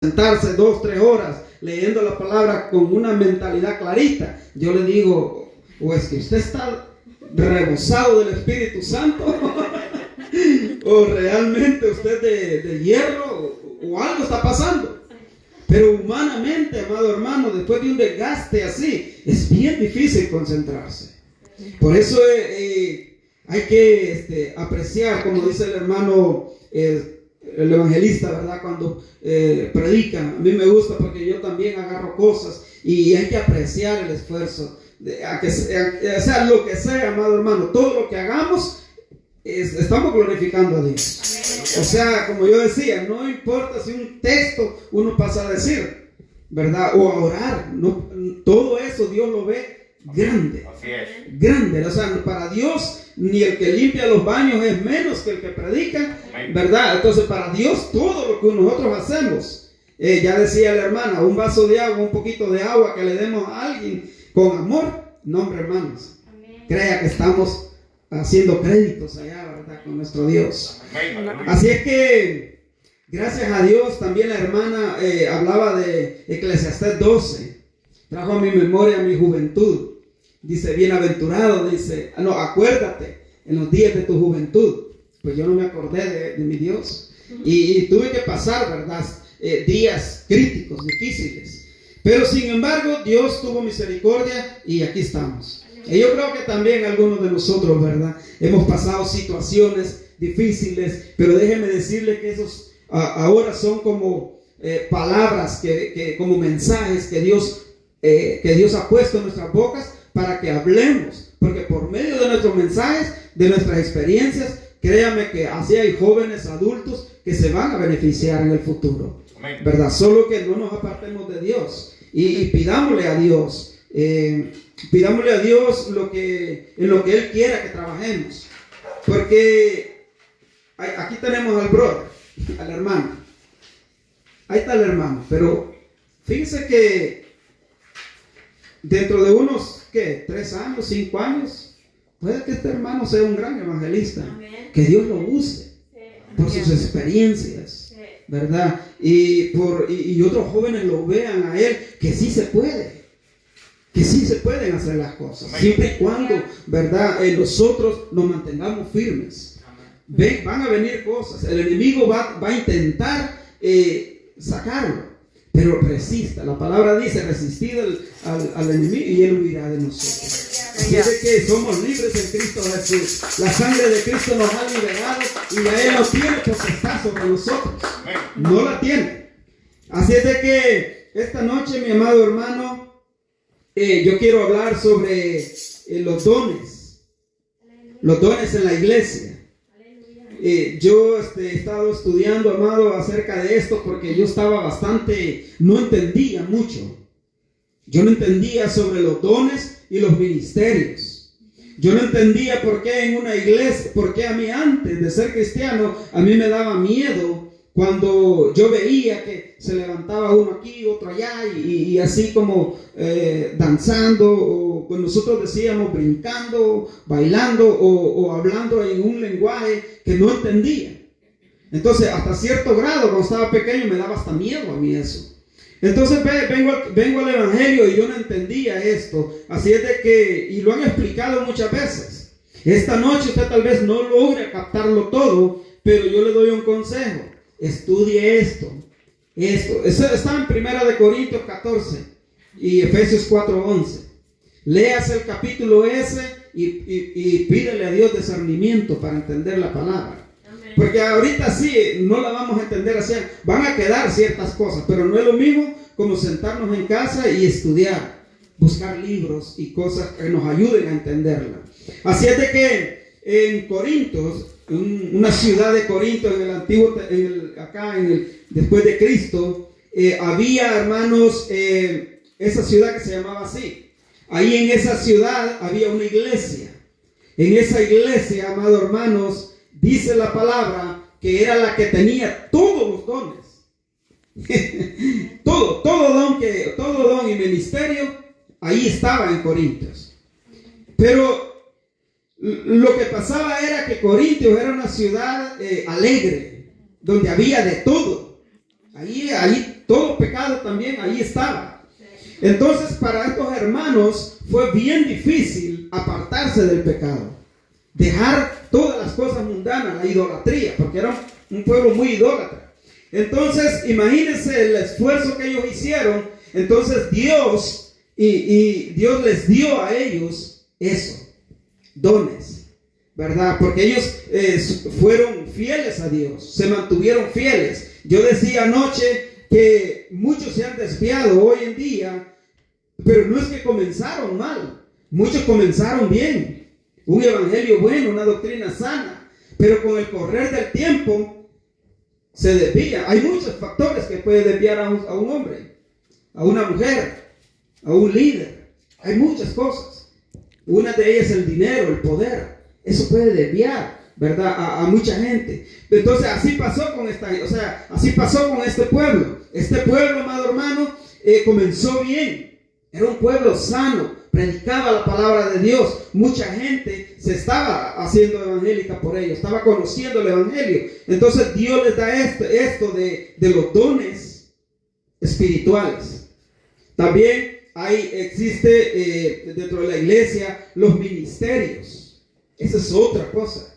sentarse 2, 3 horas leyendo la palabra con una mentalidad clarita, yo le digo, o es que usted está rebosado del Espíritu Santo o realmente usted de hierro o algo está pasando. Pero humanamente, amado hermano, después de un desgaste así, es bien difícil concentrarse. Por eso hay que apreciar, como dice el hermano, el evangelista, ¿verdad? Cuando predica, a mí me gusta porque yo también agarro cosas y hay que apreciar el esfuerzo. Sea lo que sea, amado hermano, todo lo que hagamos, estamos glorificando a Dios. O sea, como yo decía, no importa si un texto uno pasa a decir, ¿verdad? O a orar, no, todo eso Dios lo ve grande. Así es. Grande, o sea, para Dios ni el que limpia los baños es menos que el que predica, ¿verdad? Entonces para Dios todo lo que nosotros hacemos, ya decía la hermana, un vaso de agua, un poquito de agua que le demos a alguien con amor, no, hombre, hermanos, crea que estamos haciendo créditos allá, ¿verdad? Con nuestro Dios. Así es que gracias a Dios, también la hermana hablaba de Eclesiastés 12, trajo a mi memoria mi juventud. Dice, bienaventurado, dice, no, acuérdate en los días de tu juventud. Pues yo no me acordé de mi Dios. Y tuve que pasar, ¿verdad? Días críticos, difíciles. Pero sin embargo, Dios tuvo misericordia y aquí estamos. Y yo creo que también algunos de nosotros, ¿verdad? Hemos pasado situaciones difíciles, pero déjeme decirle que esos ahora son como palabras, como mensajes que Dios ha puesto en nuestras bocas para que hablemos, porque por medio de nuestros mensajes, de nuestras experiencias, créame que así hay jóvenes, adultos que se van a beneficiar en el futuro, ¿verdad? Solo que no nos apartemos de Dios y pidámosle a Dios, en lo que Él quiera que trabajemos, porque aquí tenemos al brother, al hermano, ahí está el hermano, pero fíjense que dentro de unos, 3 años, 5 años, puede que este hermano sea un gran evangelista. Amén. Que Dios lo use por sus experiencias, ¿verdad? Y otros jóvenes lo vean a él, que sí se puede, que sí se pueden hacer las cosas, siempre y cuando, ¿verdad? Nosotros nos mantengamos firmes. Van a venir cosas, el enemigo va a intentar sacarlo. Pero resista, la palabra dice, resistid al enemigo y él huirá de nosotros. Así es de que somos libres en Cristo Jesús. La sangre de Cristo nos ha liberado y ya Él no tiene potestad sobre nosotros. No la tiene. Así es de que esta noche, mi amado hermano, yo quiero hablar sobre los dones. Los dones en la iglesia. Yo he estado estudiando, amado, acerca de esto porque yo estaba no entendía mucho. Yo no entendía sobre los dones y los ministerios. Yo no entendía por qué en una iglesia, por qué a mí antes de ser cristiano, a mí me daba miedo cuando yo veía que se levantaba uno aquí, otro allá y así como danzando, o pues nosotros decíamos brincando, bailando o hablando en un lenguaje que no entendía. Entonces hasta cierto grado cuando estaba pequeño me daba hasta miedo a mí eso. Entonces vengo al evangelio y yo no entendía esto. Así es de que, y lo han explicado muchas veces. Esta noche usted tal vez no logre captarlo todo, pero yo le doy un consejo. Estudie esto. Eso está en 1 Corintios 14 y Efesios 4:11. Léase el capítulo ese y pídele a Dios discernimiento para entender la palabra. Porque ahorita sí, no la vamos a entender así. Van a quedar ciertas cosas, pero no es lo mismo como sentarnos en casa y estudiar, buscar libros y cosas que nos ayuden a entenderla. Así es de que en Corintios, una ciudad de Corinto en el antiguo, después de Cristo, había, hermanos, esa ciudad que se llamaba así. Ahí en esa ciudad había una iglesia. En esa iglesia, amados hermanos, dice la palabra que era la que tenía todos los dones. todo don y ministerio, ahí estaba en Corintios. Pero lo que pasaba era que Corintios era una ciudad alegre, donde había de todo. Ahí todo pecado también ahí estaba. Entonces para estos hermanos fue bien difícil apartarse del pecado, dejar todas las cosas mundanas, la idolatría, porque era un pueblo muy idólatra. Entonces imagínense el esfuerzo que ellos hicieron. Entonces Dios Dios les dio a ellos eso, dones, ¿verdad? Porque ellos fueron fieles a Dios, se mantuvieron fieles. Yo decía anoche que muchos se han desviado hoy en día, pero no es que comenzaron mal, muchos comenzaron bien, un evangelio bueno, una doctrina sana, pero con el correr del tiempo se desvía. Hay muchos factores que pueden desviar a un hombre, a una mujer, a un líder. Hay muchas cosas. Una de ellas es el dinero, el poder. Eso puede desviar, ¿verdad? A mucha gente. Entonces así pasó con así pasó con este pueblo. Este pueblo, amado hermano, comenzó bien. Era un pueblo sano, predicaba la palabra de Dios. Mucha gente se estaba haciendo evangélica por ellos, estaba conociendo el evangelio. Entonces Dios les da esto de los dones espirituales. También existe dentro de la iglesia los ministerios. Esa es otra cosa.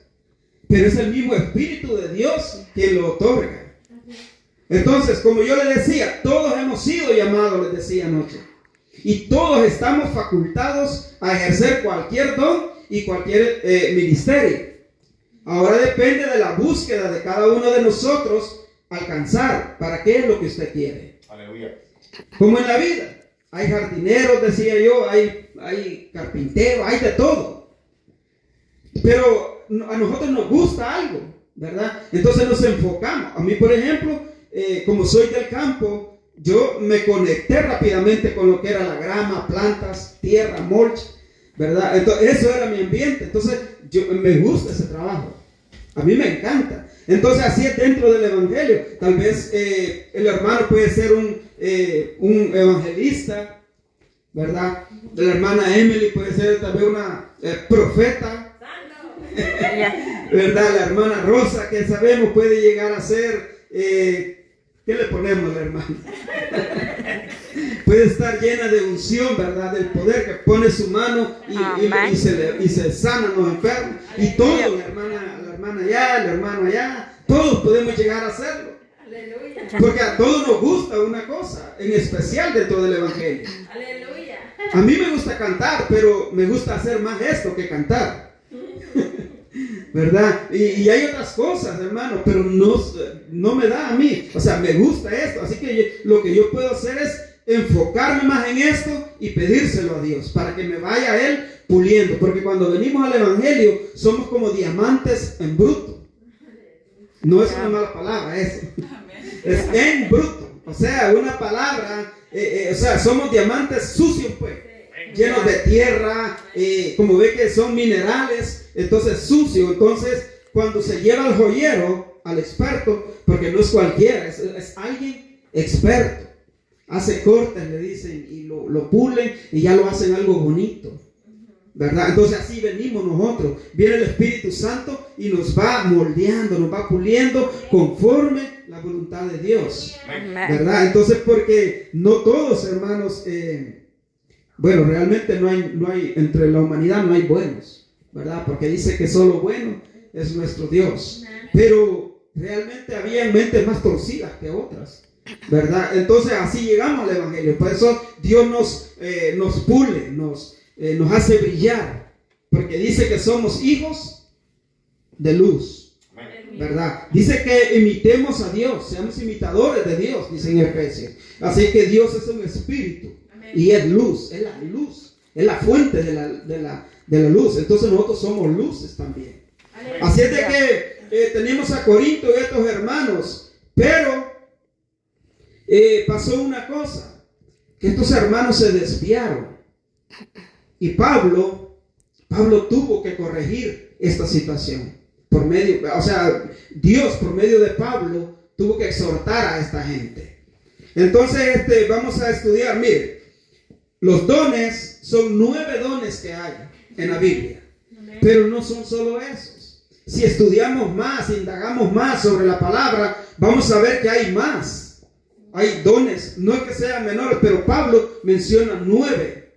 Pero es el mismo Espíritu de Dios quien lo otorga. Entonces, como yo les decía, todos hemos sido llamados, les decía anoche. Y todos estamos facultados a ejercer cualquier don y cualquier ministerio. Ahora depende de la búsqueda de cada uno de nosotros alcanzar para qué es lo que usted quiere. Aleluya. Como en la vida. Hay jardineros, decía yo, hay carpinteros, hay de todo. Pero a nosotros nos gusta algo, ¿verdad? Entonces nos enfocamos. A mí, por ejemplo, como soy del campo, yo me conecté rápidamente con lo que era la grama, plantas, tierra, mulch, ¿verdad? Entonces, eso era mi ambiente. Entonces, me gusta ese trabajo. A mí me encanta. Entonces, así es dentro del evangelio. Tal vez el hermano puede ser un evangelista, ¿verdad? La hermana Emily puede ser también una profeta, ¿verdad? La hermana Rosa, que sabemos puede llegar a ser, ¿qué le ponemos a la hermana? Puede estar llena de unción, ¿verdad? Del poder que pone su mano y se sanan los enfermos. Y todos, la hermana allá, el hermano allá, todos podemos llegar a hacerlo. Porque a todos nos gusta una cosa, en especial dentro del evangelio. Aleluya. A mí me gusta cantar, pero me gusta hacer más esto que cantar. ¿Verdad? Y hay otras cosas, hermano, pero no me da a mí. O sea, me gusta esto. Así que lo que yo puedo hacer es enfocarme más en esto y pedírselo a Dios para que me vaya a Él puliendo. Porque cuando venimos al evangelio somos como diamantes en bruto. No es una mala palabra eso. Es en bruto. O sea, una palabra, o sea, somos diamantes sucios, pues, llenos de tierra, como ve que son minerales, entonces sucios. Entonces, cuando se lleva al joyero, al experto, porque no es cualquiera, es alguien experto, hace cortes, le dicen, y lo pulen y ya lo hacen algo bonito, ¿verdad? Entonces así venimos nosotros. Viene el Espíritu Santo y nos va moldeando, nos va puliendo conforme la voluntad de Dios, ¿verdad? Entonces, porque no todos, hermanos, bueno, realmente no hay entre la humanidad no hay buenos, ¿verdad? Porque dice que solo bueno es nuestro Dios. Pero realmente había mentes más torcidas que otras, ¿verdad? Entonces así llegamos al evangelio. Por eso Dios nos pule, nos hace brillar, porque dice que somos hijos de luz, ¿verdad? Dice que imitemos a Dios, seamos imitadores de Dios, dice en Efesios. Así que Dios es un espíritu y es luz, es la fuente de la luz. Entonces nosotros somos luces también. Así es de que tenemos a Corinto y a estos hermanos, pero pasó una cosa, que estos hermanos se desviaron. Y Pablo tuvo que corregir esta situación por medio, o sea, Dios por medio de Pablo tuvo que exhortar a esta gente. Entonces, vamos a estudiar, mire, los dones son 9 dones que hay en la Biblia, pero no son solo esos. Si estudiamos más, indagamos más sobre la palabra, vamos a ver que hay más. Hay dones, no es que sean menores, pero Pablo menciona 9.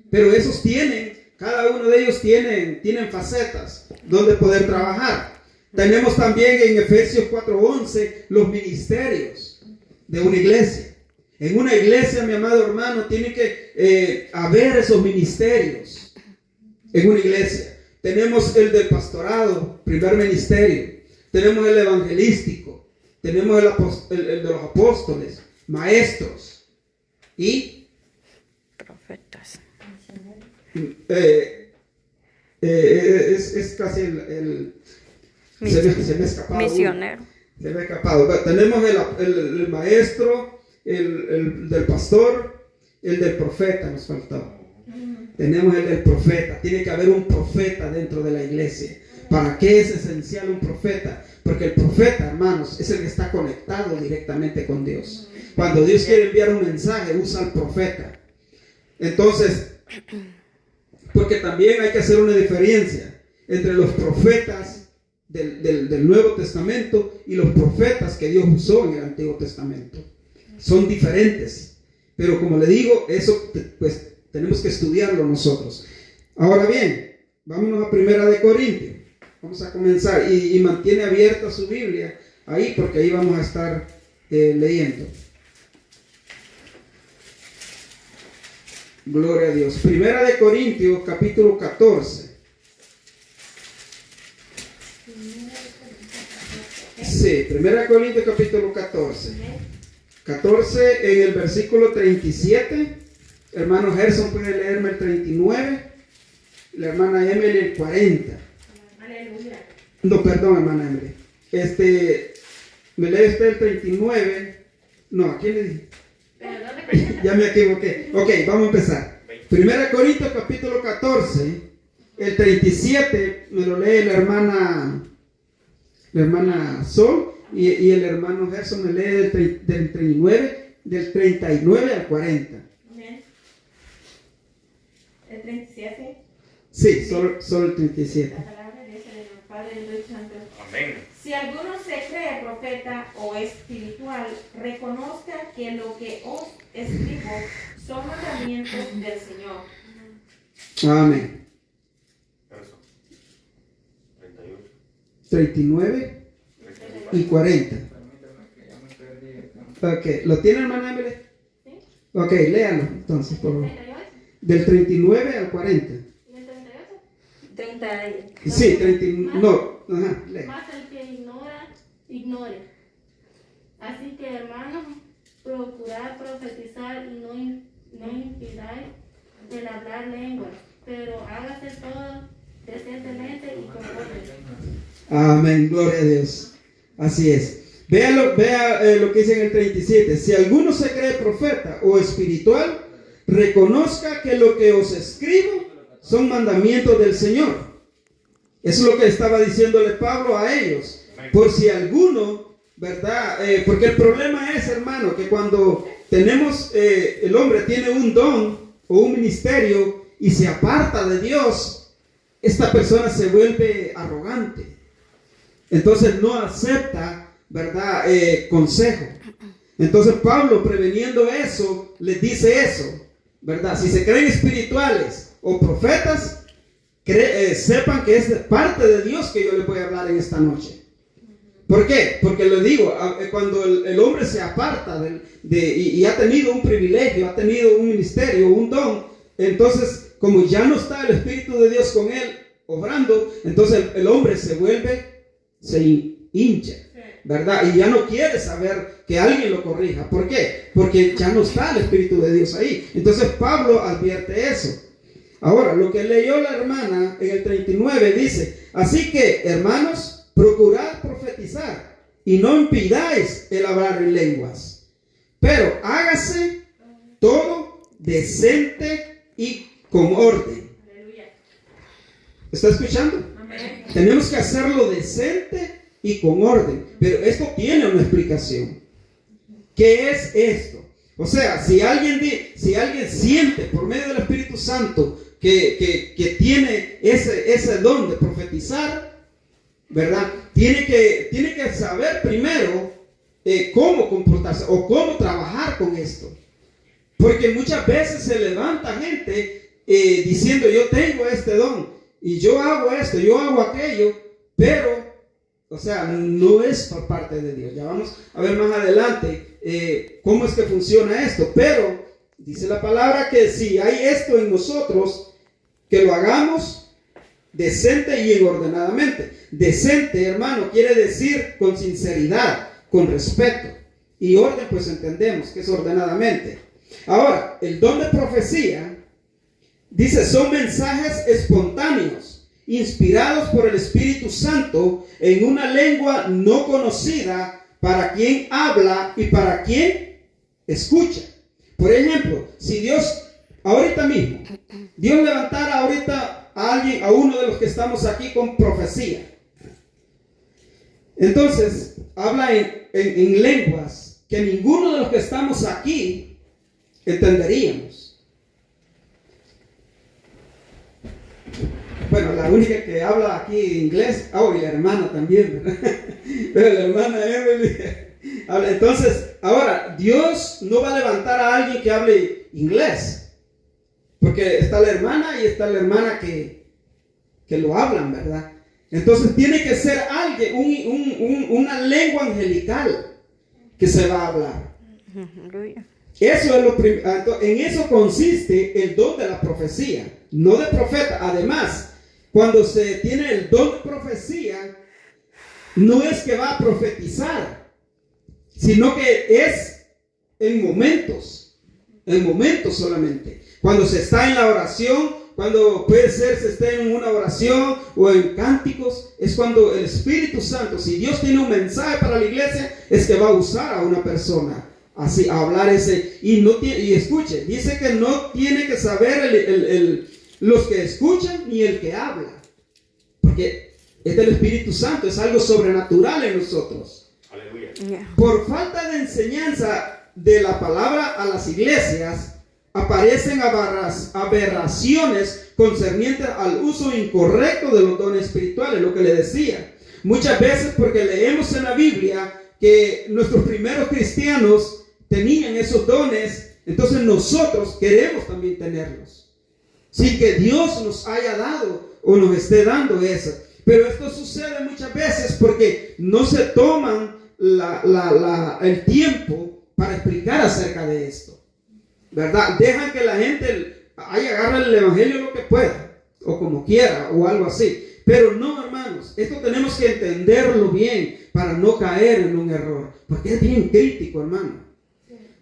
Pero esos cada uno de ellos tienen facetas donde poder trabajar. Tenemos también en Efesios 4:11 los ministerios de una iglesia. En una iglesia, mi amado hermano, tiene que haber esos ministerios. En una iglesia tenemos el del pastorado, primer ministerio. Tenemos el evangelístico. Tenemos el de los apóstoles, maestros y profetas. Es casi se me ha escapado. Misionero. Se me ha escapado. Tenemos el maestro, el del pastor, el del profeta nos faltó. Tenemos el del profeta. Tiene que haber un profeta dentro de la iglesia. ¿Para qué es esencial un profeta? Porque el profeta, hermanos, es el que está conectado directamente con Dios. Cuando Dios quiere enviar un mensaje, usa al profeta. Entonces, porque también hay que hacer una diferencia entre los profetas del Nuevo Testamento y los profetas que Dios usó en el Antiguo Testamento. Son diferentes. Pero como le digo, eso pues tenemos que estudiarlo nosotros. Ahora bien, vámonos a 1 Corintios. Vamos a comenzar y mantiene abierta su Biblia ahí porque ahí vamos a estar leyendo. Gloria a Dios. 1 Corintios capítulo 14. Sí, 1 Corintios capítulo 14. 14 en el versículo 37. Hermano Gerson puede leerme el 39. La hermana Emily el 40. Aleluya. No, perdón, hermana Emily. Me lee usted el 39. No, ¿a quién le dije? Ya me equivoqué. Ok, vamos a empezar. 1 Corintios capítulo 14, el 37 me lo lee la hermana Sol y el hermano Gerson me lee del 39 al 40. Amén. El 37. Sí, solo el 37. La palabra dice del Padre y del Espíritu Santo. Amén. Si alguno se cree profeta o espiritual, reconozca que lo que os escribo son mandamientos del Señor. Amén. Verso 38. 39 y 40. Ok, ¿lo tiene, hermana Emily? ¿Sí? Ok, léalo entonces, por favor. 38. Del 39 al 40. ¿Y el 38? 30. Sí, 39. No, ajá, lee. Mas el que ignore. Así que, hermanos, procurad profetizar y no impidáis el hablar lenguas, pero hágase todo decentemente y con orden. Amén, gloria a Dios. Así es. Vea lo que dice en el 37. Si alguno se cree profeta o espiritual, reconozca que lo que os escribo son mandamientos del Señor. Eso es lo que estaba diciéndole Pablo a ellos. Por si alguno, ¿verdad? Porque el problema es, hermano, que cuando el hombre tiene un don o un ministerio y se aparta de Dios, esta persona se vuelve arrogante. Entonces no acepta, ¿verdad? Consejo. Entonces Pablo, preveniendo eso, les dice eso, ¿verdad? Si se creen espirituales o profetas, sepan que es parte de Dios que yo les voy a hablar en esta noche. ¿Por qué? Porque le digo, cuando el hombre se aparta y ha tenido un privilegio, ha tenido un ministerio, un don, entonces como ya no está el Espíritu de Dios con él obrando, entonces el hombre se hincha, ¿verdad? Y ya no quiere saber que alguien lo corrija. ¿Por qué? Porque ya no está el Espíritu de Dios ahí. Entonces Pablo advierte eso. Ahora, lo que leyó la hermana en el 39 dice: así que, hermanos, procurad profetizar y no impidáis el hablar en lenguas, pero hágase todo decente y con orden. Aleluya. ¿Está escuchando? Amén. Tenemos que hacerlo decente y con orden. Pero esto tiene una explicación. ¿Qué es esto? O sea, si alguien siente por medio del Espíritu Santo que tiene ese don de profetizar, ¿verdad? Tiene que saber primero cómo comportarse o cómo trabajar con esto. Porque muchas veces se levanta gente diciendo yo tengo este don y yo hago esto, yo hago aquello, pero, o sea, no es por parte de Dios. Ya vamos a ver más adelante cómo es que funciona esto. Pero dice la palabra que si hay esto en nosotros, que lo hagamos decente y ordenadamente. Decente, hermano, quiere decir con sinceridad, con respeto. Y orden, pues entendemos que es ordenadamente. Ahora, el don de profecía, dice, son mensajes espontáneos, inspirados por el Espíritu Santo en una lengua no conocida para quien habla y para quien escucha. Por ejemplo, si Dios, ahorita mismo, Dios levantara ahorita a alguien, a uno de los que estamos aquí con profecía. Entonces, habla en lenguas que ninguno de los que estamos aquí entenderíamos. Bueno, la única que habla aquí inglés, y la hermana también, ¿verdad? Pero la hermana Emily habla. Entonces, ahora, Dios no va a levantar a alguien que hable inglés, porque está la hermana y está la hermana que lo hablan, ¿verdad? Entonces tiene que ser alguien, una lengua angelical que se va a hablar. Eso es lo primero. En eso consiste el don de la profecía, no de profeta. Además, cuando se tiene el don de profecía, no es que va a profetizar, sino que es en momentos solamente. Cuando se está en la oración, cuando puede ser se esté en una oración o en cánticos, es cuando el Espíritu Santo, si Dios tiene un mensaje para la iglesia, es que va a usar a una persona así a hablar ese. Y escuche, dice que no tiene que saber los que escuchan ni el que habla, porque es del Espíritu Santo, es algo sobrenatural en nosotros. Aleluya. Por falta de enseñanza de la palabra a las iglesias, aparecen aberraciones concernientes al uso incorrecto de los dones espirituales, lo que le decía. Muchas veces porque leemos en la Biblia que nuestros primeros cristianos tenían esos dones, entonces nosotros queremos también tenerlos, sin que Dios nos haya dado o nos esté dando eso. Pero esto sucede muchas veces porque no se toman el tiempo para explicar acerca de esto, ¿verdad? Dejan que la gente agarre el evangelio lo que pueda, o como quiera, o algo así. Pero no, hermanos, esto tenemos que entenderlo bien para no caer en un error, porque es bien crítico, hermano.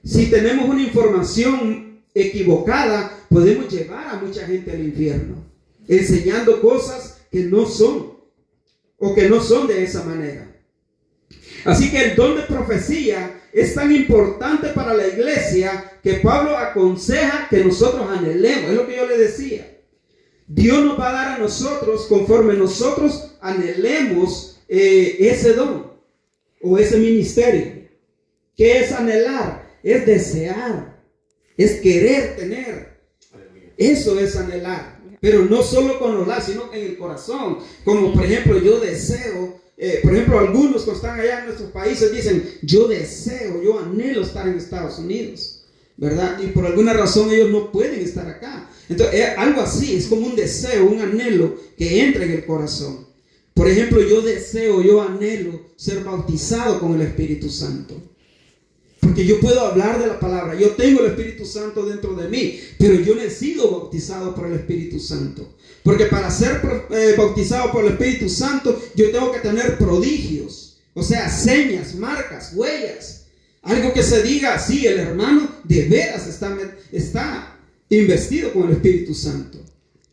Si tenemos una información equivocada, podemos llevar a mucha gente al infierno, enseñando cosas que no son, o que no son de esa manera. Así que el don de profecía es tan importante para la iglesia que Pablo aconseja que nosotros anhelemos. Es lo que yo le decía. Dios nos va a dar a nosotros conforme nosotros anhelemos ese don o ese ministerio. ¿Qué es anhelar? Es desear, es querer tener. Eso es anhelar. Pero no solo con los labios, sino en el corazón. Como por ejemplo yo deseo. Por ejemplo, algunos que están allá en nuestros países dicen, yo deseo, yo anhelo estar en Estados Unidos, ¿verdad? Y por alguna razón ellos no pueden estar acá. Entonces, algo así, es como un deseo, un anhelo que entra en el corazón. Por ejemplo, yo deseo, yo anhelo ser bautizado con el Espíritu Santo. Porque yo puedo hablar de la palabra, yo tengo el Espíritu Santo dentro de mí, pero yo no he sido bautizado por el Espíritu Santo. Porque para ser bautizado por el Espíritu Santo, yo tengo que tener prodigios, o sea, señas, marcas, huellas. Algo que se diga, sí, el hermano de veras está investido con el Espíritu Santo.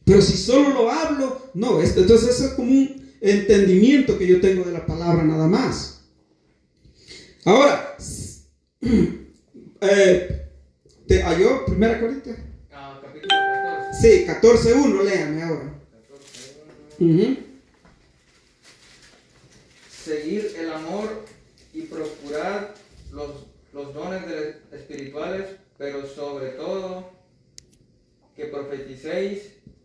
Pero si solo lo hablo, no. Entonces eso es como un entendimiento que yo tengo de la palabra nada más. Ahora, ¿te halló 1 Corintios? Capítulo 14. Sí, 14:1, léame ahora. 14:1. Seguir el amor y procurad los dones espirituales, pero sobre todo que profeticéis,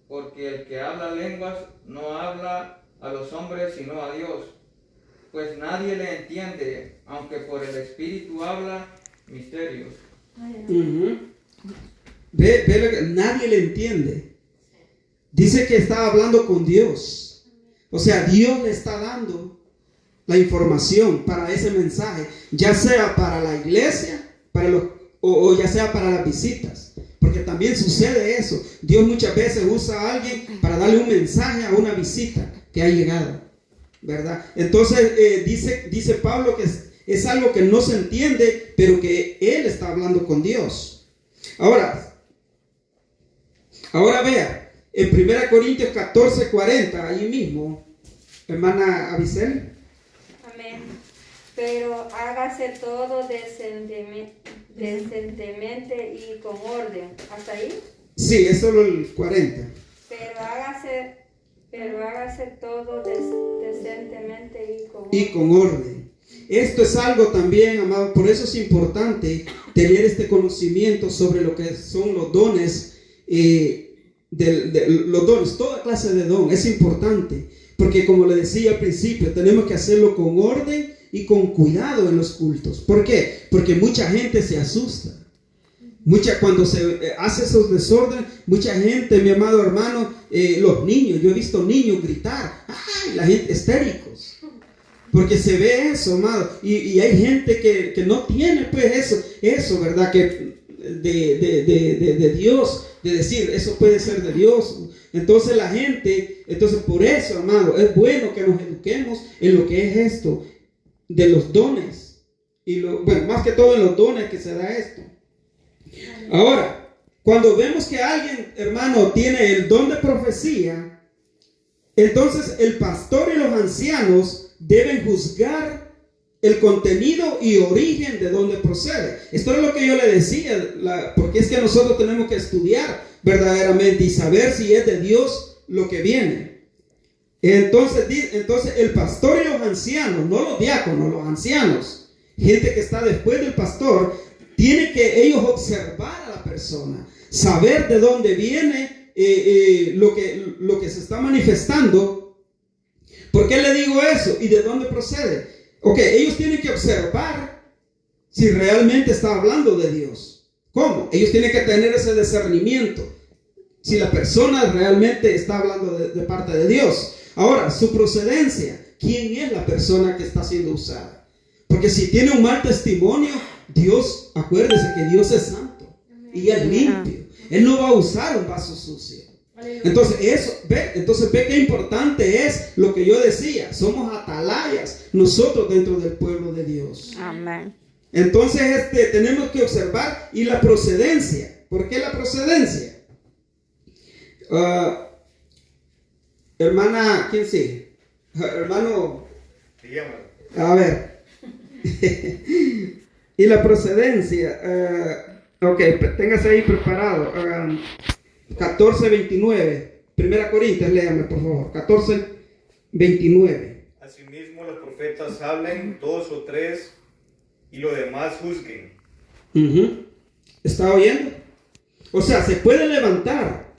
porque el que habla lenguas no habla a los hombres sino a Dios. pues nadie le entiende, aunque por el Espíritu habla misterios. Ujú. Ve lo que nadie le entiende. Dice que está hablando con Dios. O sea, Dios le está dando la información para ese mensaje, ya sea para la iglesia, o ya sea para las visitas. Porque también sucede eso. Dios muchas veces usa a alguien para darle un mensaje a una visita que ha llegado, ¿verdad? Entonces dice Pablo que es algo que no se entiende, pero que él está hablando con Dios. Ahora vea, en 1 Corintios 14:40, ahí mismo, hermana Abisel. Amén. Pero hágase todo decentemente y con orden. ¿Hasta ahí? Sí, es solo el 40. Pero hágase todo decentemente Y con orden. Esto es algo también, amado, por eso es importante tener este conocimiento sobre lo que son los dones, los dones, toda clase de don, es importante, porque como le decía al principio, tenemos que hacerlo con orden y con cuidado en los cultos. ¿Por qué? Porque mucha gente se asusta. Cuando se hace esos desórdenes, mucha gente, mi amado hermano, los niños, yo he visto niños gritar, ¡ay! La gente histéricos, porque se ve eso, amado, y hay gente que no tiene pues eso, ¿verdad? Que de Dios, de decir, eso puede ser de Dios. Entonces por eso, amado, es bueno que nos eduquemos en lo que es esto, de los dones, más que todo en los dones que se da esto. Ahora, cuando vemos que alguien, hermano, tiene el don de profecía, entonces el pastor y los ancianos deben juzgar el contenido y origen de dónde procede. Esto es lo que yo le decía, porque es que nosotros tenemos que estudiar verdaderamente y saber si es de Dios lo que viene. Entonces el pastor y los ancianos, no los diáconos, los ancianos, gente que está después del pastor, tienen que ellos observar a la persona, saber de dónde viene lo que se está manifestando. ¿Por qué le digo eso? ¿Y de dónde procede? Ok, ellos tienen que observar si realmente está hablando de Dios. ¿Cómo? Ellos tienen que tener ese discernimiento, si la persona realmente está hablando de parte de Dios. Ahora, su procedencia, ¿quién es la persona que está siendo usada? Porque si tiene un mal testimonio, Dios, acuérdese que Dios es santo y es limpio. Él no va a usar un vaso sucio. Entonces ve qué importante es lo que yo decía. Somos atalayas nosotros dentro del pueblo de Dios. Amén. Entonces tenemos que observar y la procedencia. ¿Por qué la procedencia? Hermana, ¿quién sigue? Hermano. A ver. Y la procedencia. Ok, téngase ahí preparado. 14:29. 1 Corintios, léame por favor. 14:29. Asimismo los profetas hablen 2 o 3 y lo demás juzguen. ¿Está oyendo? O sea, se puede levantar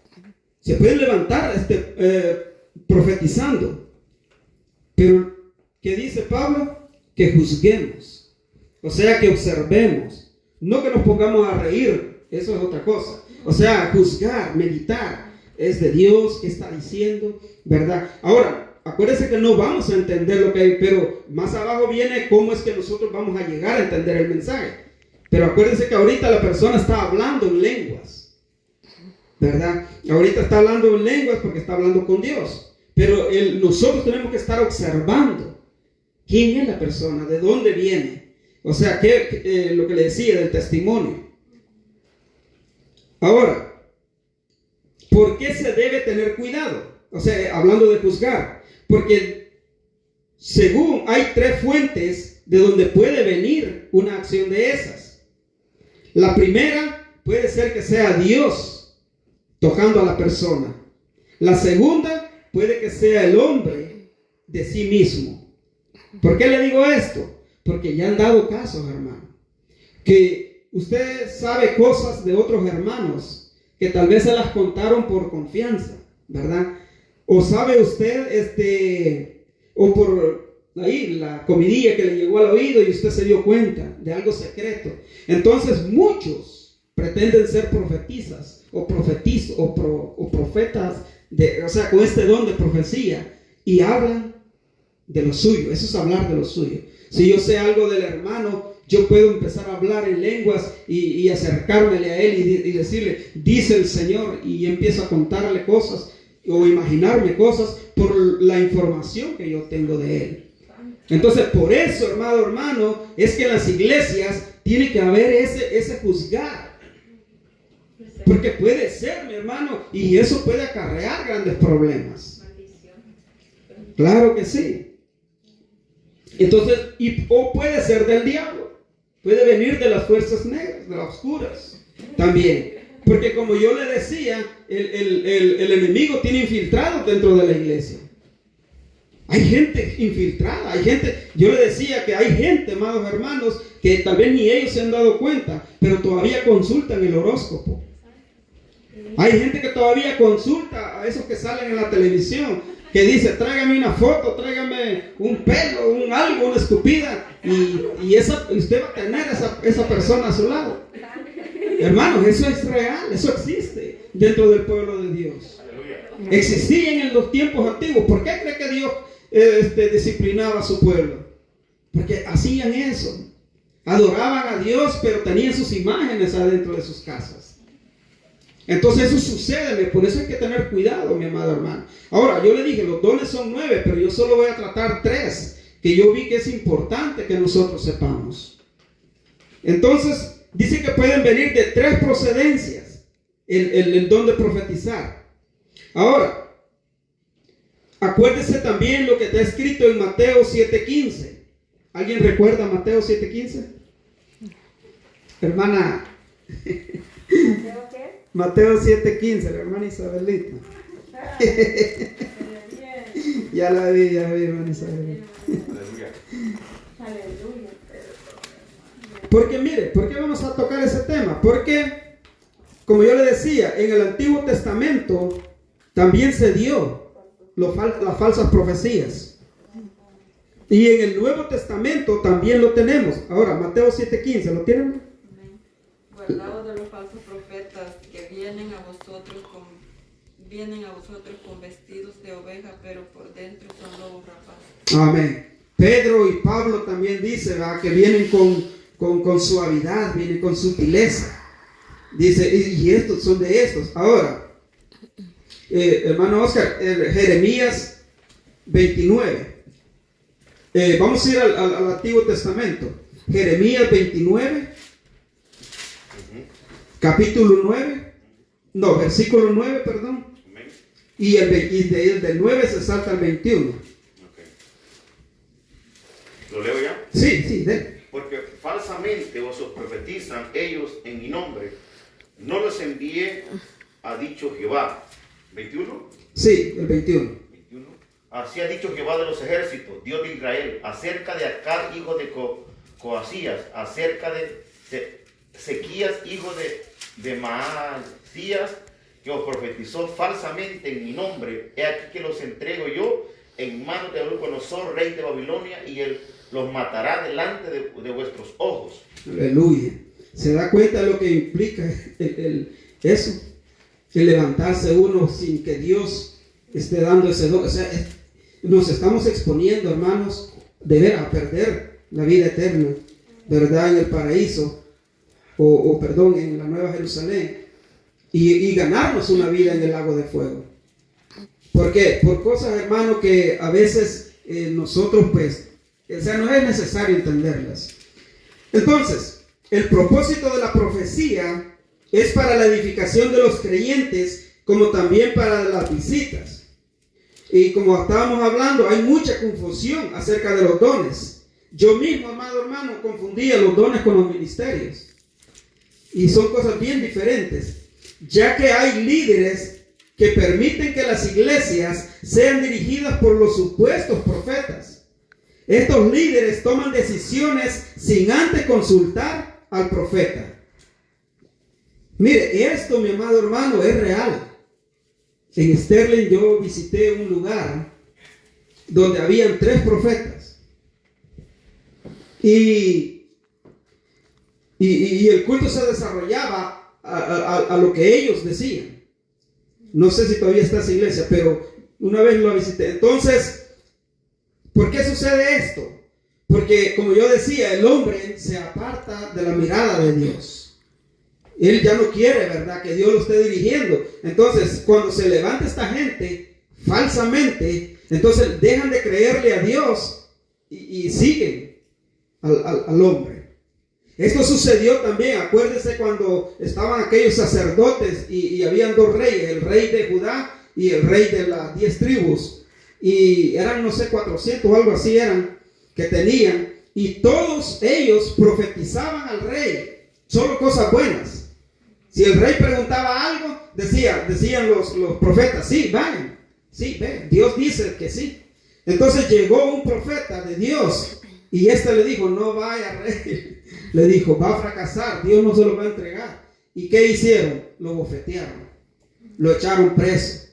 profetizando. Pero, ¿qué dice Pablo? Que juzguemos. O sea, que observemos. No que nos pongamos a reír, eso es otra cosa. O sea, juzgar, meditar, es de Dios, ¿qué está diciendo? ¿Verdad? Ahora, acuérdense que no vamos a entender lo que hay, pero más abajo viene cómo es que nosotros vamos a llegar a entender el mensaje. Pero acuérdense que ahorita la persona está hablando en lenguas, ¿verdad? Ahorita está hablando en lenguas porque está hablando con Dios. Pero nosotros tenemos que estar observando quién es la persona, de dónde viene. O sea, lo que le decía del testimonio. Ahora, ¿por qué se debe tener cuidado? O sea, hablando de juzgar. Porque según hay 3 fuentes de donde puede venir una acción de esas. La primera puede ser que sea Dios tocando a la persona. La segunda puede que sea el hombre de sí mismo. ¿Por qué le digo esto? Porque ya han dado casos, hermano, que usted sabe cosas de otros hermanos que tal vez se las contaron por confianza, ¿verdad? O sabe usted, o ahí la comidilla que le llegó al oído y usted se dio cuenta de algo secreto. Entonces muchos pretenden ser profetizas o profetas, o sea, con este don de profecía, y hablan de lo suyo. Eso es hablar de lo suyo. Si yo sé algo del hermano, yo puedo empezar a hablar en lenguas y acercármele a él y decirle, dice el Señor, y empiezo a contarle cosas o imaginarme cosas por la información que yo tengo de él. Entonces, por eso, hermano, es que en las iglesias tiene que haber ese juzgar. Porque puede ser, mi hermano, y eso puede acarrear grandes problemas. Claro que sí. Entonces, o puede ser del diablo. Puede venir de las fuerzas negras, de las oscuras. También. Porque como yo le decía, el enemigo tiene infiltrados dentro de la iglesia. Hay gente infiltrada, hay gente, yo le decía que hay gente, amados hermanos, que tal vez ni ellos se han dado cuenta, pero todavía consultan el horóscopo. Hay gente que todavía consulta a esos que salen en la televisión, que dice, tráigame una foto, tráigame un pelo, un algo, una escupida, y usted va a tener esa persona a su lado. Hermanos, eso es real, eso existe dentro del pueblo de Dios. Existía en los tiempos antiguos. ¿Por qué cree que Dios disciplinaba a su pueblo? Porque hacían eso. Adoraban a Dios, pero tenían sus imágenes adentro de sus casas. Entonces eso sucede, por eso hay que tener cuidado, mi amado hermano. Ahora, yo le dije, los dones son 9, pero yo solo voy a tratar 3, que yo vi que es importante que nosotros sepamos. Entonces, dice que pueden venir de 3 procedencias, el don de profetizar. Ahora, acuérdese también lo que está escrito en Mateo 7:15. ¿Alguien recuerda Mateo 7:15? Hermana. ¿Mateo qué? Mateo 7:15, la hermana Isabelita. Ya la vi, hermana Isabelita. Aleluya. Porque mire, ¿por qué vamos a tocar ese tema? Porque, como yo le decía, en el Antiguo Testamento también se dio las falsas profecías. Y en el Nuevo Testamento también lo tenemos. Ahora, Mateo 7:15, ¿lo tienen? Guardaos de los falsos profetas que vienen a vosotros con vestidos de oveja, pero por dentro son lobos rapaces. Amén. Pedro y Pablo también dicen que vienen con suavidad, vienen con sutileza. Dice, y estos son de estos. Ahora, hermano Oscar, Jeremías 29. Vamos a ir al Antiguo Testamento. Jeremías 29, capítulo 9, no, versículo 9, perdón. Y del 9 se salta al 21. Okay. ¿Lo leo ya? Sí, dale. Porque falsamente os profetizan ellos en mi nombre. No los envié, ha dicho Jehová. ¿21? Sí, el 21. Así ha dicho Jehová de los ejércitos, Dios de Israel, acerca de Acar, hijo de Coasías, acerca de Sequías, hijo de Maasías, que os profetizó falsamente en mi nombre. He aquí que los entrego yo en manos de Nabucodonosor, rey de Babilonia, y él los matará delante de vuestros ojos. Aleluya. ¿Se da cuenta de lo que implica eso? El levantarse uno sin que Dios esté dando ese don. O sea, nos estamos exponiendo, hermanos, de ver a perder la vida eterna, ¿verdad? En el paraíso, perdón, en la Nueva Jerusalén, y ganarnos una vida en el lago de fuego. ¿Por qué? Por cosas, hermano, que a veces nosotros, pues, o sea, no es necesario entenderlas. Entonces, el propósito de la profecía es para la edificación de los creyentes, como también para las visitas. Y como estábamos hablando, hay mucha confusión acerca de los dones. Yo mismo, amado hermano, confundía los dones con los ministerios. Y son cosas bien diferentes, ya que hay líderes que permiten que las iglesias sean dirigidas por los supuestos profetas. Estos líderes toman decisiones sin antes consultar al profeta. Mire, esto, mi amado hermano, es real. En Sterling yo visité un lugar donde habían 3 profetas. Y el culto se desarrollaba a lo que ellos decían. No sé si todavía está esa iglesia, pero una vez lo visité. Entonces, ¿por qué sucede esto? Porque, como yo decía, el hombre se aparta de la mirada de Dios. Él ya no quiere, ¿verdad?, que Dios lo esté dirigiendo. Entonces, cuando se levanta esta gente falsamente, entonces dejan de creerle a Dios y siguen al hombre. Esto sucedió también, acuérdense cuando estaban aquellos sacerdotes y habían dos reyes, el rey de Judá y el rey de las 10 tribus, y eran, no sé, 400 o algo así eran que tenían, y todos ellos profetizaban al rey solo cosas buenas. Si el rey preguntaba algo, decían los profetas, sí, vayan, sí, ven, Dios dice que sí. Entonces llegó un profeta de Dios y le dijo, no vaya, rey. Le dijo, va a fracasar, Dios no se lo va a entregar. ¿Y qué hicieron? Lo bofetearon, lo echaron preso.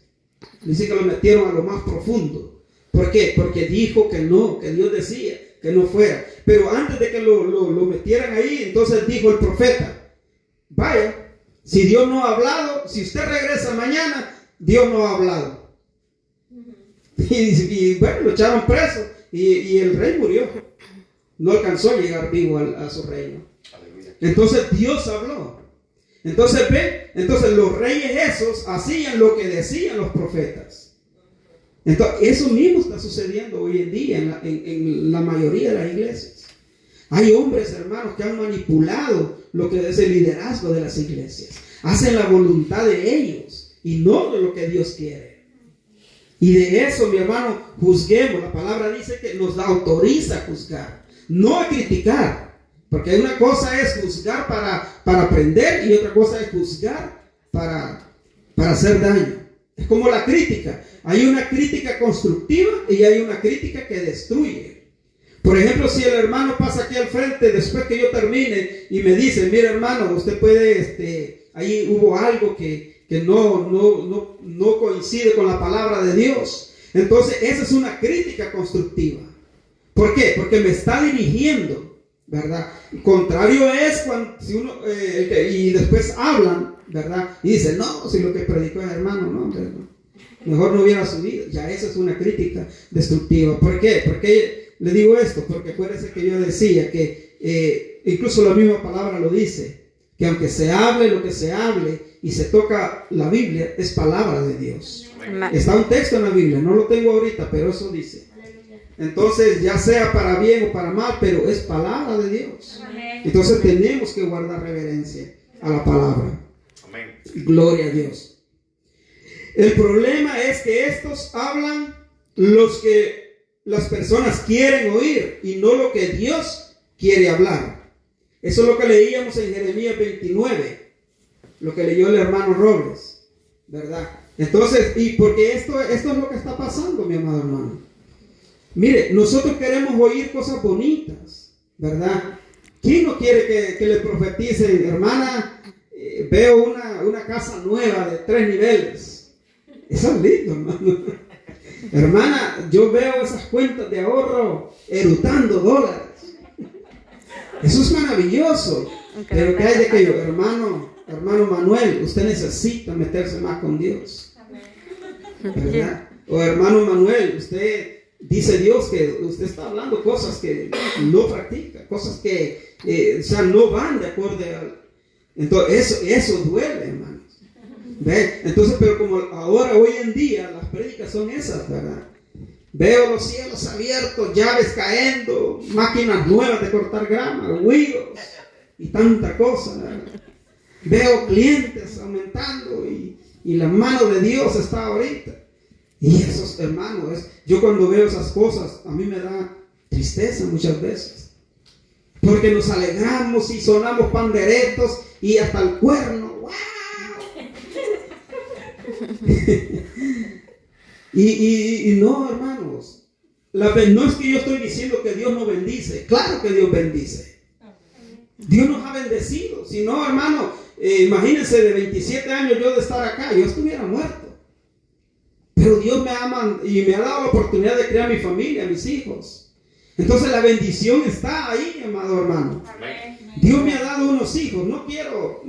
Dice que lo metieron a lo más profundo. ¿Por qué? Porque dijo que no, que Dios decía que no fuera. Pero antes de que lo metieran ahí, entonces dijo el profeta, vaya, si Dios no ha hablado, si usted regresa mañana, Dios no ha hablado. Y bueno, lo echaron preso y el rey murió. No alcanzó a llegar vivo a su reino. Entonces Dios habló. Entonces los reyes esos hacían lo que decían los profetas. Entonces eso mismo está sucediendo hoy en día en la mayoría de las iglesias. Hay hombres, hermanos, que han manipulado lo que es el liderazgo de las iglesias. Hacen la voluntad de ellos y no de lo que Dios quiere. Y de eso, mi hermano, juzguemos. La palabra dice que nos autoriza a juzgar, no a criticar. Porque una cosa es juzgar para aprender y otra cosa es juzgar para hacer daño. Es como la crítica. Hay una crítica constructiva y hay una crítica que destruye. Por ejemplo, si el hermano pasa aquí al frente después que yo termine y me dice, mire hermano, usted puede, ahí hubo algo que no coincide con la palabra de Dios. Entonces esa es una crítica constructiva. ¿Por qué? Porque me está dirigiendo, ¿verdad? Contrario es cuando si uno y después hablan, ¿verdad? Y dicen, no, si lo que predicó el hermano, no, mejor no hubiera subido. Ya esa es una crítica destructiva. ¿Por qué? Porque le digo esto, porque acuérdense que yo decía que incluso la misma palabra lo dice, que aunque se hable lo que se hable y se toca la Biblia, es palabra de Dios. Está un texto en la Biblia, no lo tengo ahorita, pero eso dice. Entonces, ya sea para bien o para mal, pero es palabra de Dios. Entonces tenemos que guardar reverencia a la palabra. Amén. Gloria a Dios. El problema es que estos hablan los que las personas quieren oír y no lo que Dios quiere hablar. Eso es lo que leíamos en Jeremías 29, lo que leyó el hermano Robles, ¿verdad? Entonces, y porque esto es lo que está pasando, mi amado hermano. Mire, nosotros queremos oír cosas bonitas, ¿verdad? ¿Quién no quiere que le profeticen, hermana, veo una casa nueva de 3 niveles? Eso es lindo, hermano. Hermana, yo veo esas cuentas de ahorro erutando dólares. Eso es maravilloso. Pero ¿qué hay de aquello? Hermano Manuel, usted necesita meterse más con Dios, ¿verdad? O hermano Manuel, usted dice Dios que usted está hablando cosas que no practica, cosas que no van de acuerdo a... Entonces eso duele, hermanos. ¿Ve? Entonces, pero como ahora, hoy en día, las prédicas son esas, ¿verdad? Veo los cielos abiertos, llaves cayendo, máquinas nuevas de cortar grama, huigos y tanta cosa, ¿verdad? Veo clientes aumentando y la mano de Dios está ahorita. Y esos hermanos, yo cuando veo esas cosas, a mí me da tristeza muchas veces. Porque nos alegramos y sonamos panderetos y hasta el cuerno. ¡Wow! y no, hermanos, no es que yo estoy diciendo que Dios no bendice. Claro que Dios bendice. Dios nos ha bendecido. Si no, hermano, imagínense de 27 años yo de estar acá, yo estuviera muerto. Pero Dios me ama y me ha dado la oportunidad de criar mi familia, mis hijos. Entonces la bendición está ahí, mi amado hermano. Dios me ha dado unos hijos. No quiero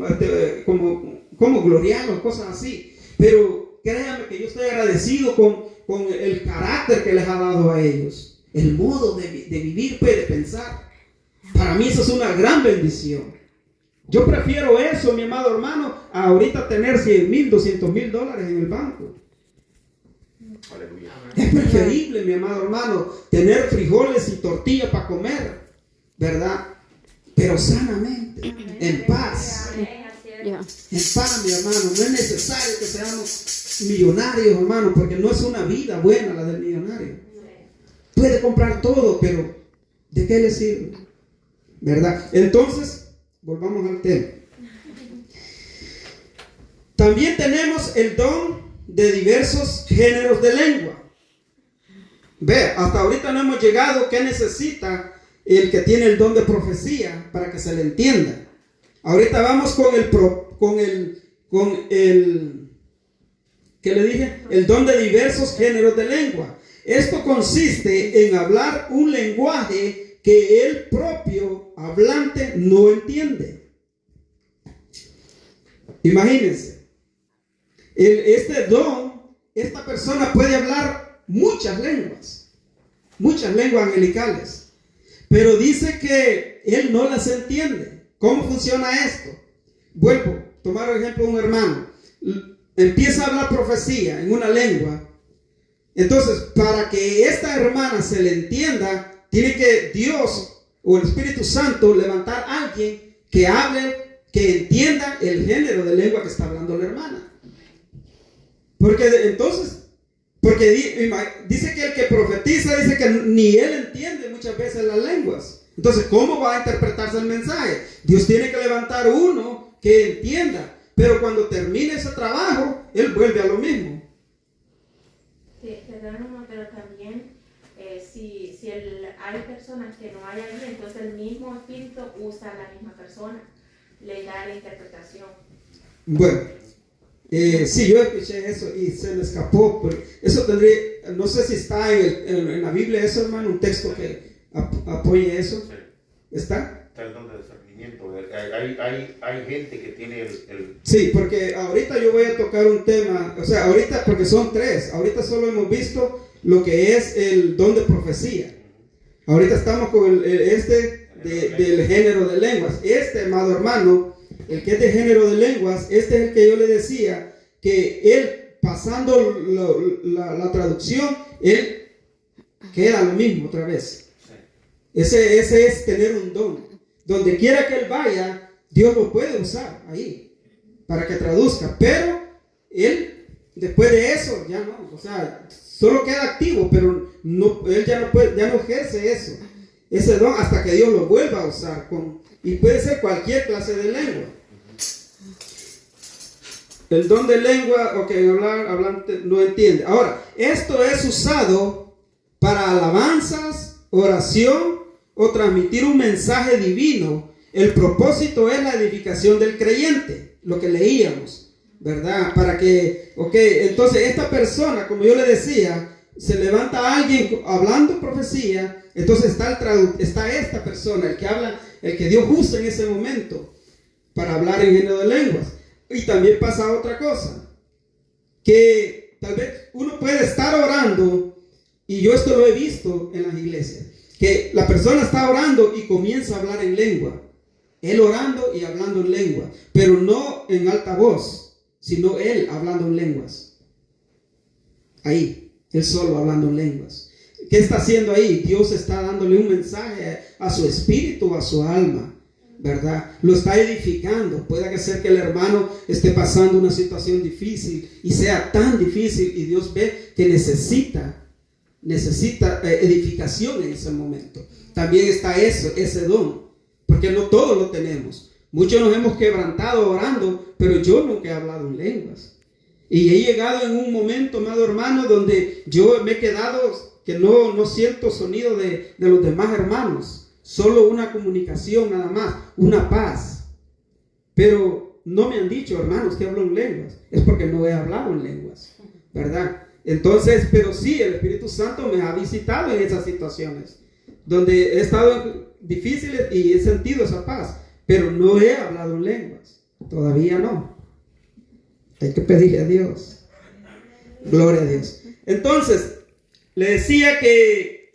como gloriarlos, cosas así. Pero créanme que yo estoy agradecido con el carácter que les ha dado a ellos. El modo de vivir, de pensar. Para mí eso es una gran bendición. Yo prefiero eso, mi amado hermano, a ahorita tener 100,000, 200,000 dólares en el banco. Aleluya. Es preferible, mi amado hermano, tener frijoles y tortilla para comer, ¿verdad? Pero sanamente, en paz. En paz, mi hermano. No es necesario que seamos millonarios, hermano, porque no es una vida buena la del millonario. Puede comprar todo, pero ¿de qué le sirve? ¿Verdad? Entonces, volvamos al tema. También tenemos el don de diversos géneros de lengua. Ve, hasta ahorita no hemos llegado. ¿Qué necesita el que tiene el don de profecía para que se le entienda? Ahorita vamos con el ¿qué le dije? El don de diversos géneros de lengua. Esto consiste en hablar un lenguaje que el propio hablante no entiende. Imagínense, este don, esta persona puede hablar muchas lenguas angelicales, pero dice que él no las entiende. ¿Cómo funciona esto? Vuelvo a tomar el ejemplo de un hermano. Empieza a hablar profecía en una lengua. Entonces, para que esta hermana se le entienda, tiene que Dios o el Espíritu Santo levantar a alguien que hable, que entienda el género de lengua que está hablando la hermana. Porque dice que el que profetiza, dice que ni él entiende muchas veces las lenguas. Entonces, ¿cómo va a interpretarse el mensaje? Dios tiene que levantar uno que entienda. Pero cuando termine ese trabajo, él vuelve a lo mismo. Sí, perdón, pero también si hay personas que no hay ahí, entonces el mismo espíritu usa a la misma persona, le da la interpretación. Bueno, sí, yo escuché eso y se me escapó. Pero eso tendría, no sé si está en la Biblia eso, hermano, un texto que apoye eso. ¿Está? Está el don de discernimiento. Hay gente que tiene el... Sí, porque ahorita yo voy a tocar un tema, o sea, ahorita, porque son tres, ahorita solo hemos visto lo que es el don de profecía. Ahorita estamos con del género de lenguas. Amado hermano, el que es de género de lenguas, este es el que yo le decía, que él, pasando la traducción, él queda lo mismo otra vez. Ese es tener un don. Donde quiera que él vaya, Dios lo puede usar ahí para que traduzca, pero él después de eso ya no, o sea, solo queda activo, pero no, él ya no ejerce ese don hasta que Dios lo vuelva a usar y puede ser cualquier clase de lengua. El don de lengua, ok, hablante no entiende. Ahora, esto es usado para alabanzas, oración o transmitir un mensaje divino. El propósito es la edificación del creyente, lo que leíamos, ¿verdad? Para que, ok, entonces esta persona, como yo le decía, se levanta alguien hablando profecía, entonces está esta persona, el que habla, el que Dios usa en ese momento para hablar en género de lenguas. Y también pasa otra cosa, que tal vez uno puede estar orando, y yo esto lo he visto en las iglesias, que la persona está orando y comienza a hablar en lengua. Él orando y hablando en lengua, pero no en alta voz, sino él hablando en lenguas. Ahí, él solo hablando en lenguas. ¿Qué está haciendo ahí? Dios está dándole un mensaje a su espíritu, a su alma, ¿verdad? Lo está edificando. Puede ser que el hermano esté pasando una situación difícil y sea tan difícil y Dios ve que necesita edificación en ese momento. También está ese don, porque no todos lo tenemos. Muchos nos hemos quebrantado orando, pero yo nunca he hablado en lenguas. Y he llegado en un momento, amado hermano, donde yo me he quedado que no siento sonido de los demás hermanos, solo una comunicación nada más, una paz. Pero no me han dicho, hermanos, que hablo en lenguas. Es porque no he hablado en lenguas, ¿verdad? Entonces, pero sí, el Espíritu Santo me ha visitado en esas situaciones, donde he estado en difíciles y he sentido esa paz, pero no he hablado en lenguas, todavía no. Hay que pedirle a Dios. Gloria a Dios. Entonces, le decía que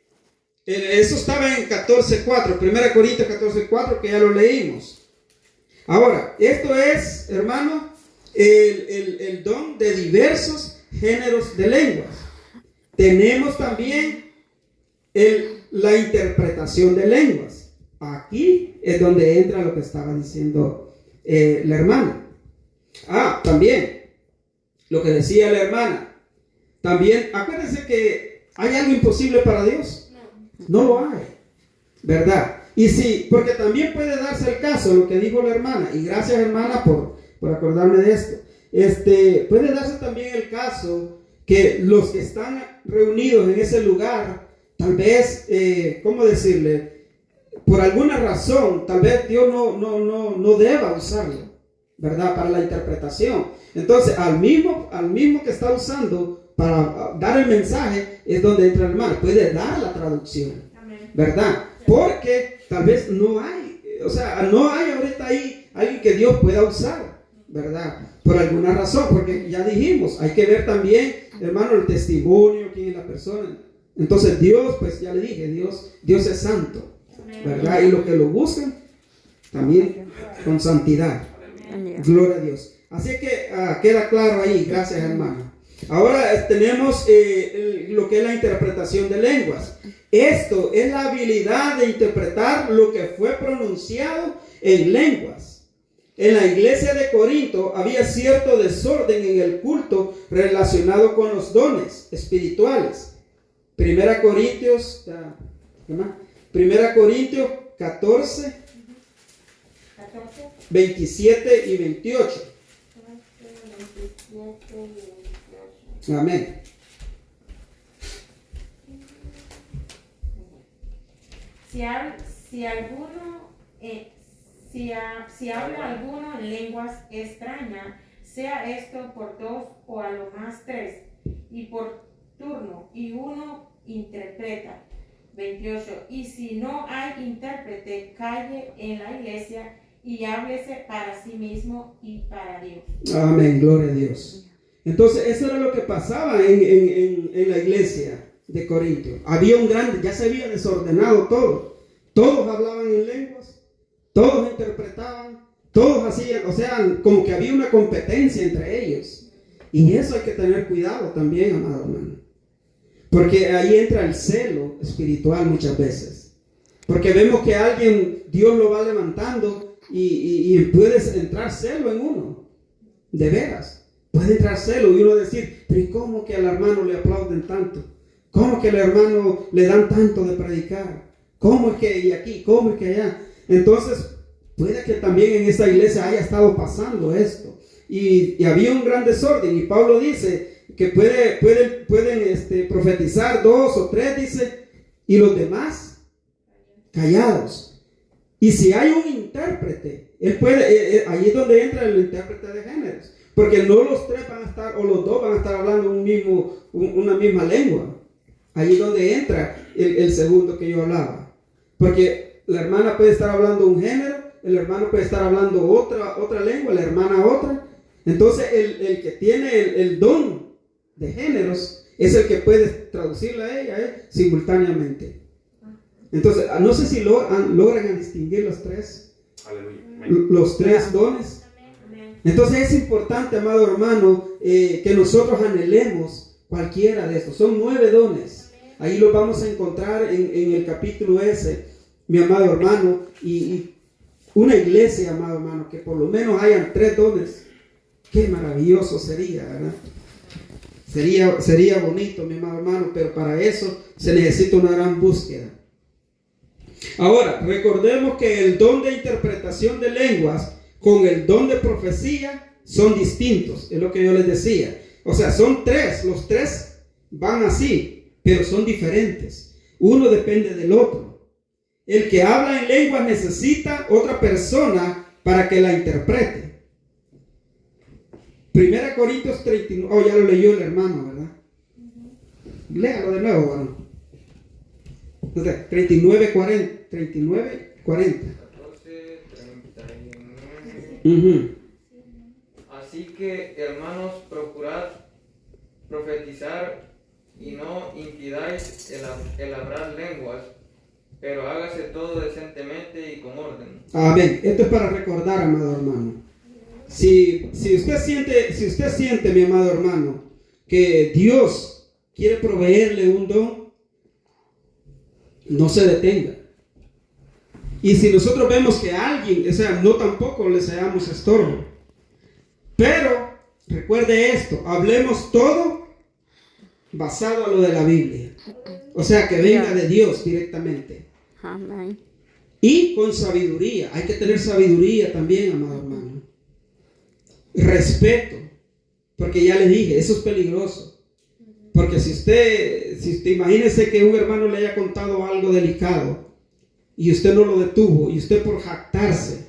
eso estaba en 14:4, 1 Corintios 14:4, que ya lo leímos. Ahora, esto es, hermano, el don de diversos géneros de lenguas. Tenemos también la interpretación de lenguas. Aquí es donde entra lo que estaba diciendo la hermana. También lo que decía la hermana. También, acuérdense que hay algo imposible para Dios. No lo hay, ¿verdad? Y sí, porque también puede darse el caso, lo que dijo la hermana, y gracias hermana por acordarme de esto. Puede darse también el caso que los que están reunidos en ese lugar, tal vez, ¿cómo decirle? Por alguna razón, tal vez Dios no deba usarlo, ¿verdad? Para la interpretación. Entonces, al mismo que está usando para dar el mensaje, es donde entra el hermano. Puede dar la traducción, ¿verdad? Porque tal vez no hay ahorita ahí alguien que Dios pueda usar, ¿verdad? Por alguna razón, porque ya dijimos, hay que ver también, hermano, el testimonio, quién es la persona. Entonces Dios, pues ya le dije, Dios es santo, ¿verdad? Y los que lo buscan, también con santidad. Gloria a Dios. Así que queda claro ahí, gracias hermano. Ahora tenemos lo que es la interpretación de lenguas. Esto es la habilidad de interpretar lo que fue pronunciado en lenguas. En la iglesia de Corinto había cierto desorden en el culto relacionado con los dones espirituales. 1 Corintios 14, 27 y 28. Amén. Si habla alguno en lenguas extrañas, sea esto por 2 o a lo más 3, y por turno, y uno interpreta. 28. Y si no hay intérprete, calle en la iglesia y háblese para sí mismo y para Dios. Amén, gloria a Dios. Entonces, eso era lo que pasaba en la iglesia de Corinto. Ya se había desordenado todo. Todos hablaban en lenguas, todos interpretaban, todos hacían, como que había una competencia entre ellos. Y eso hay que tener cuidado también, amado hermano. Porque ahí entra el celo espiritual muchas veces. Porque vemos que alguien, Dios lo va levantando y puede entrar celo en uno. De veras. Puede entrar celo y uno decir, pero ¿y cómo que al hermano le aplauden tanto? ¿Cómo que al hermano le dan tanto de predicar? ¿Cómo es que y aquí? ¿Cómo es que allá? Entonces, puede que también en esa iglesia haya estado pasando esto. Y había un gran desorden. Y Pablo dice que pueden profetizar 2 o 3, dice, y los demás callados. Y si hay un intérprete, él puede, ahí es donde entra el intérprete de géneros. Porque no los 3 van a estar, o los 2 van a estar hablando una misma lengua. Ahí es donde entra el segundo que yo hablaba. Porque la hermana puede estar hablando un género, el hermano puede estar hablando otra lengua, la hermana otra. Entonces el que tiene el don de géneros es el que puede traducirla a ella simultáneamente. Entonces, no sé si logran distinguir los 3. Aleluya. Los 3 dones. Entonces es importante, amado hermano, que nosotros anhelemos cualquiera de estos. Son 9 dones. Ahí los vamos a encontrar en el capítulo ese, mi amado hermano. Y una iglesia, amado hermano, que por lo menos hayan 3 dones. Qué maravilloso sería, ¿verdad? Sería bonito, mi amado hermano, pero para eso se necesita una gran búsqueda. Ahora, recordemos que el don de interpretación de lenguas con el don de profecía son distintos, es lo que yo les decía. O sea, son 3, los 3 van así, pero son diferentes. Uno depende del otro. El que habla en lenguas necesita otra persona para que la interprete. 1 Corintios 39, ya lo leyó el hermano, ¿verdad? Léalo de nuevo, bueno. O sea, 39, 40. 39, 40. 14, 39. Ujú. Así que, hermanos, procurad profetizar y no impidáis el hablar lenguas, pero hágase todo decentemente y con orden. Amén. Esto es para recordar, amado hermano. Si usted siente, mi amado hermano, que Dios quiere proveerle un don, no se detenga. Y si nosotros vemos que alguien, o sea, no tampoco le seamos estorbo. Pero recuerde esto, hablemos todo basado a lo de la Biblia. O sea, que venga de Dios directamente. Amén. Y con sabiduría. Hay que tener sabiduría también, amado hermano. Respeto. Porque ya le dije, eso es peligroso. Porque si usted imagínese que un hermano le haya contado algo delicado y usted no lo detuvo y usted por jactarse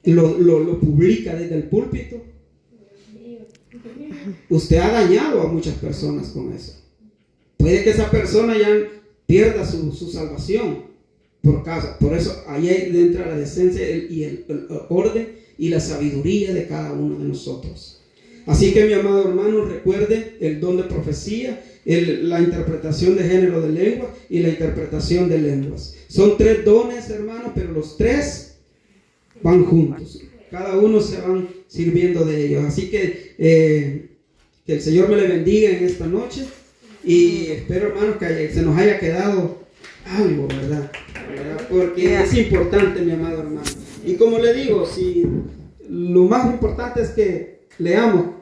lo publica desde el púlpito, usted ha dañado a muchas personas con eso. Puede que esa persona ya pierda su salvación por causa. Por eso ahí entra la decencia y el orden y la sabiduría de cada uno de nosotros. Así que, mi amado hermano, recuerde el don de profecía, la interpretación de género de lengua y la interpretación de lenguas. Son 3 dones, hermano, pero los 3 van juntos. Cada uno se van sirviendo de ellos. Así que el Señor me le bendiga en esta noche. Y espero, hermanos, que se nos haya quedado algo, ¿verdad? Porque es importante, mi amado hermano. Y como le digo, lo más importante es que leamos